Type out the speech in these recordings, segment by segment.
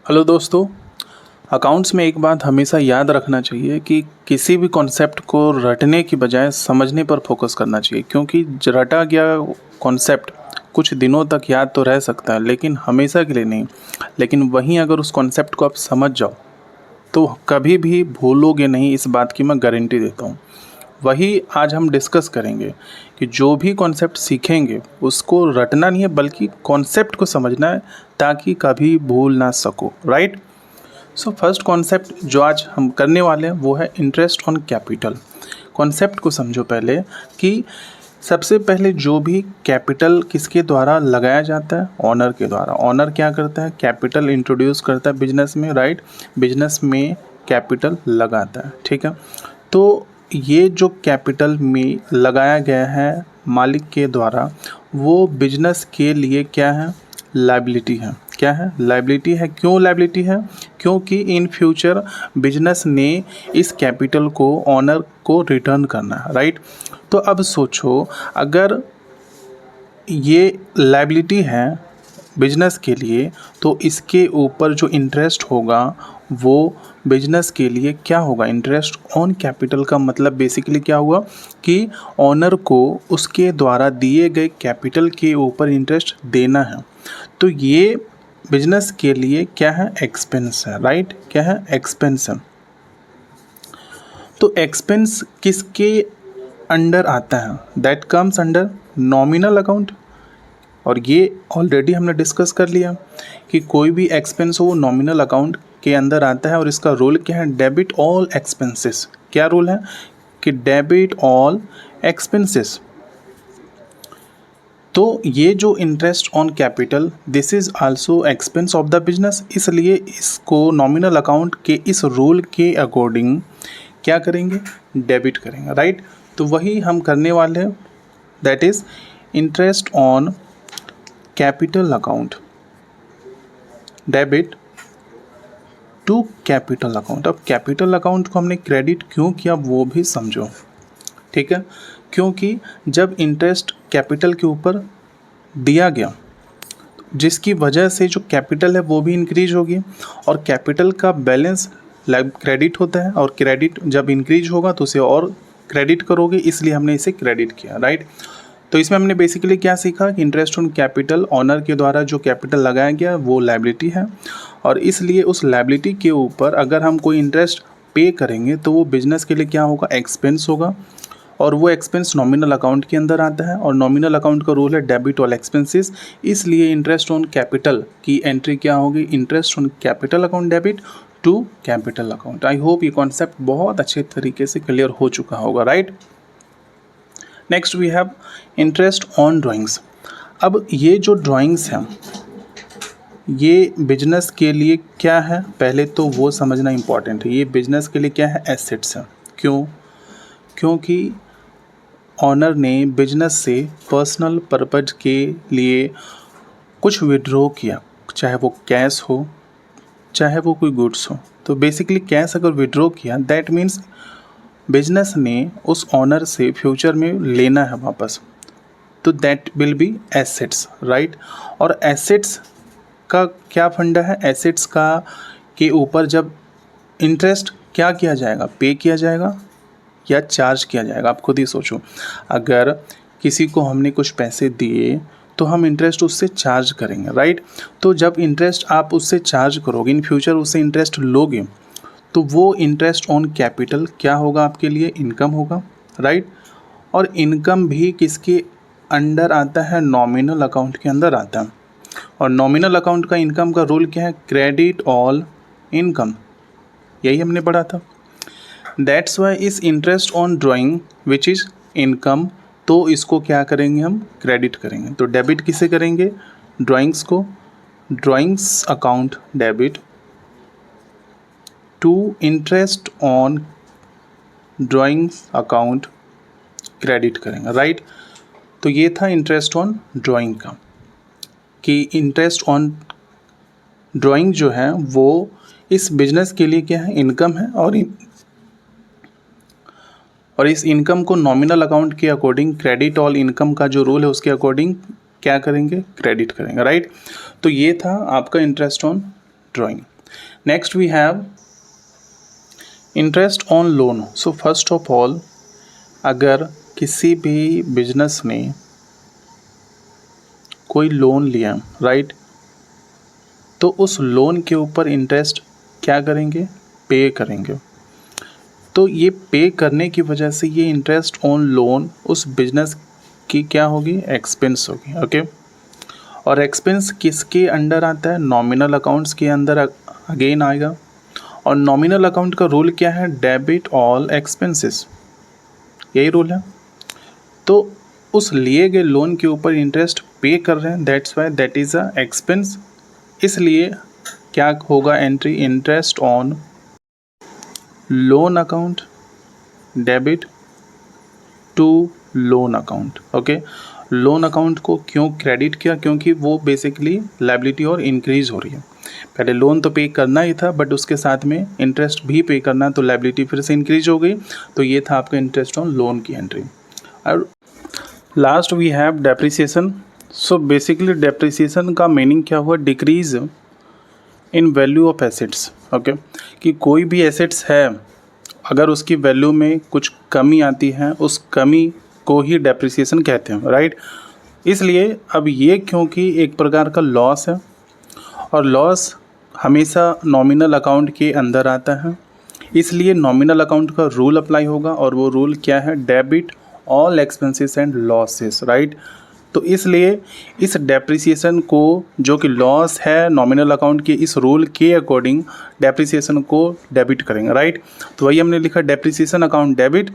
Hello दोस्तों, accounts में एक बात हमेशा याद रखना चाहिए कि किसी भी कॉन्सेप्ट को रटने की बजाय समझने पर फोकस करना चाहिए, क्योंकि रटा गया कॉन्सेप्ट कुछ दिनों तक याद तो रह सकता है लेकिन हमेशा के लिए नहीं। लेकिन वहीं अगर उस कॉन्सेप्ट को आप समझ जाओ तो कभी भी भूलोगे नहीं, इस बात की मैं गारंटी देता हूँ। वही आज हम डिस्कस करेंगे कि जो भी कॉन्सेप्ट सीखेंगे उसको रटना नहीं है बल्कि कॉन्सेप्ट को समझना है, ताकि कभी भूल ना सको। राइट। सो फर्स्ट कॉन्सेप्ट जो आज हम करने वाले हैं वो है इंटरेस्ट ऑन कैपिटल। कॉन्सेप्ट को समझो पहले कि सबसे पहले जो भी कैपिटल किसके द्वारा लगाया जाता है, ऑनर के द्वारा। ऑनर क्या करता है, कैपिटल इंट्रोड्यूस करता है बिजनेस में। राइट। बिजनेस में कैपिटल लगाता है। ठीक है। तो ये जो कैपिटल में लगाया गया है मालिक के द्वारा, वो बिजनेस के लिए क्या है, लायबिलिटी है। क्या है, लायबिलिटी है। क्यों लायबिलिटी है? क्योंकि इन फ्यूचर बिजनेस ने इस कैपिटल को ऑनर को रिटर्न करना है। राइट। तो अब सोचो, अगर ये लायबिलिटी है बिजनेस के लिए तो इसके ऊपर जो इंटरेस्ट होगा वो बिजनेस के लिए क्या होगा, इंटरेस्ट ऑन कैपिटल का मतलब बेसिकली क्या हुआ कि ऑनर को उसके द्वारा दिए गए कैपिटल के ऊपर इंटरेस्ट देना है। तो ये बिजनेस के लिए क्या है, एक्सपेंस है। राइट। क्या है, एक्सपेंस है। तो एक्सपेंस किसके अंडर आता है? That comes under nominal account. और ये ऑलरेडी हमने डिस्कस कर लिया कि कोई भी एक्सपेंस हो वो नॉमिनल अकाउंट के अंदर आता है और इसका रोल क्या है, डेबिट ऑल एक्सपेंसेस। क्या रोल है कि डेबिट ऑल एक्सपेंसेस। तो ये जो interest on capital, this is also expense of the business, इसलिए इसको नॉमिनल अकाउंट के इस रूल के अकॉर्डिंग क्या करेंगे, डेबिट करेंगे। राइट। तो वही हम करने वाले हैं, that is interest on capital account, debit to capital account. अब कैपिटल अकाउंट को हमने क्रेडिट क्यों किया वो भी समझो। ठीक है। क्योंकि जब इंटरेस्ट कैपिटल के ऊपर दिया गया जिसकी वजह से जो कैपिटल है वो भी इंक्रीज होगी और कैपिटल का बैलेंस क्रेडिट होता है, और क्रेडिट जब इंक्रीज होगा तो उसे और क्रेडिट करोगे, इसलिए हमने इसे क्रेडिट किया। राइट। तो इसमें हमने बेसिकली क्या सीखा कि इंटरेस्ट ऑन कैपिटल, ऑनर के द्वारा जो कैपिटल लगाया गया वो लायबिलिटी है, और इसलिए उस लायबिलिटी के ऊपर अगर हम कोई इंटरेस्ट पे करेंगे तो वो बिजनेस के लिए क्या होगा, एक्सपेंस होगा, और वो एक्सपेंस नॉमिनल अकाउंट के अंदर आता है, और नॉमिनल अकाउंट का रूल है डेबिट ऑल एक्सपेंसेस। इसलिए इंटरेस्ट ऑन कैपिटल की एंट्री क्या होगी, interest on capital account debit to capital account. I hope ये कॉन्सेप्ट बहुत अच्छे तरीके से क्लियर हो चुका होगा। Right. Next we have interest on drawings. अब ये जो ड्राइंग्स हैं ये बिजनेस के लिए क्या है, पहले तो वो समझना इम्पॉर्टेंट है। ये बिजनेस के लिए क्या है, एसेट्स है। क्यों? क्योंकि ऑनर ने बिजनेस से पर्सनल पर्पज के लिए कुछ विड्रॉ किया, चाहे वो कैश हो चाहे वो कोई गुड्स हो। तो बेसिकली कैश अगर विड्रॉ किया दैट मीन्स बिजनेस ने उस ऑनर से फ्यूचर में लेना है वापस, तो that will be assets. Right. और एसेट्स का क्या फंडा है, एसेट्स का के ऊपर जब इंटरेस्ट क्या किया जाएगा, पे किया जाएगा या चार्ज किया जाएगा। आप खुद ही सोचो, अगर किसी को हमने कुछ पैसे दिए तो हम इंटरेस्ट उससे चार्ज करेंगे। राइट। तो जब इंटरेस्ट आप उससे चार्ज करोगे, इन फ्यूचर उससे इंटरेस्ट लोगे, तो वो इंटरेस्ट ऑन कैपिटल क्या होगा आपके लिए, इनकम होगा। राइट। और इनकम भी किसके अंडर आता है, नॉमिनल अकाउंट के अंदर आता है, और नॉमिनल अकाउंट का इनकम का रूल क्या है, क्रेडिट ऑल इनकम। यही हमने पढ़ा था। दैट्स वाई इस interest on drawing which is income, तो इसको क्या करेंगे, हम क्रेडिट करेंगे। तो डेबिट किसे करेंगे, ड्राइंग्स को, drawings account debit to interest on drawings account credit करेंगे। राइट। तो ये था इंटरेस्ट ऑन ड्राइंग का, कि इंटरेस्ट ऑन ड्राइंग जो है वो इस बिजनेस के लिए क्या है, इनकम है, और इस इनकम को नॉमिनल अकाउंट के अकॉर्डिंग क्रेडिट ऑल इनकम का जो रूल है उसके अकॉर्डिंग क्या करेंगे, क्रेडिट करेंगे। राइट। तो ये था आपका interest on drawing. Next we have interest on loan. So first of all, अगर किसी भी बिजनेस ने कोई लोन लिया, राइट, तो उस लोन के ऊपर इंटरेस्ट क्या करेंगे, पे करेंगे। तो ये पे करने की वजह से ये इंटरेस्ट ऑन लोन उस बिजनेस की क्या होगी, एक्सपेंस होगी। ओके, और एक्सपेंस किसके अंडर आता है, नॉमिनल अकाउंट्स के अंदर अगेन आएगा। और नॉमिनल अकाउंट का रूल क्या है, डेबिट ऑल एक्सपेंसेस, यही रूल है। तो उस लिए गए लोन के ऊपर इंटरेस्ट पे कर रहे हैं, that's why that is a expense. इसलिए क्या होगा एंट्री, interest on loan account debit to loan account. Okay, loan account को क्यों क्रेडिट किया, क्योंकि वो बेसिकली लायबिलिटी और इंक्रीज हो रही है। पहले लोन तो पे करना ही था, बट उसके साथ में इंटरेस्ट भी पे करना है, तो लायबिलिटी फिर से इंक्रीज हो गई। तो ये था आपका इंटरेस्ट ऑन लोन की एंट्री। और last we have depreciation. So basically depreciation का मीनिंग क्या हुआ, decrease in value of assets. Okay, कि कोई भी एसेट्स है, अगर उसकी वैल्यू में कुछ कमी आती है, उस कमी को ही डेप्रिसिएशन कहते हैं, राइट। इसलिए अब ये क्योंकि एक प्रकार का लॉस है, और लॉस हमेशा नॉमिनल अकाउंट के अंदर आता है, इसलिए नॉमिनल अकाउंट का रूल अप्लाई होगा। और वो रूल क्या है, debit all expenses and losses, right. तो इसलिए इस डेप्रिसिएशन को, जो कि लॉस है नॉमिनल अकाउंट के, इस रूल के अकॉर्डिंग डेप्रिसिएशन को डेबिट करेंगे, राइट। तो वही हमने लिखा, depreciation account debit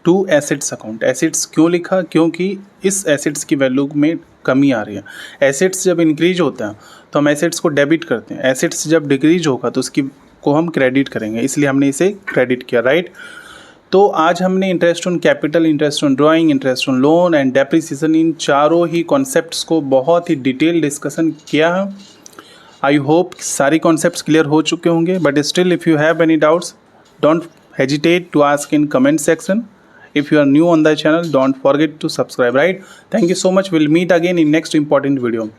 to assets account. Assets क्यों लिखा, क्योंकि इस एसेट्स की वैल्यू में कमी आ रही है। एसेट्स जब इंक्रीज होता है तो हम एसेट्स को डेबिट करते हैं, एसेट्स जब डिक्रीज होगा तो उसकी को हम क्रेडिट करेंगे, इसलिए हमने इसे क्रेडिट किया, राइट। तो आज हमने interest on capital, interest on drawing, interest on loan and depreciation, इन चारों ही कॉन्सेप्ट्स को बहुत ही डिटेल डिस्कशन किया है। आई होप सारी कॉन्सेप्ट्स क्लियर हो चुके होंगे, but still if you have any doubts, don't hesitate to ask in comment section. If you are new on the channel, don't forget to subscribe, right? Thank you so much. We'll meet again in next important video.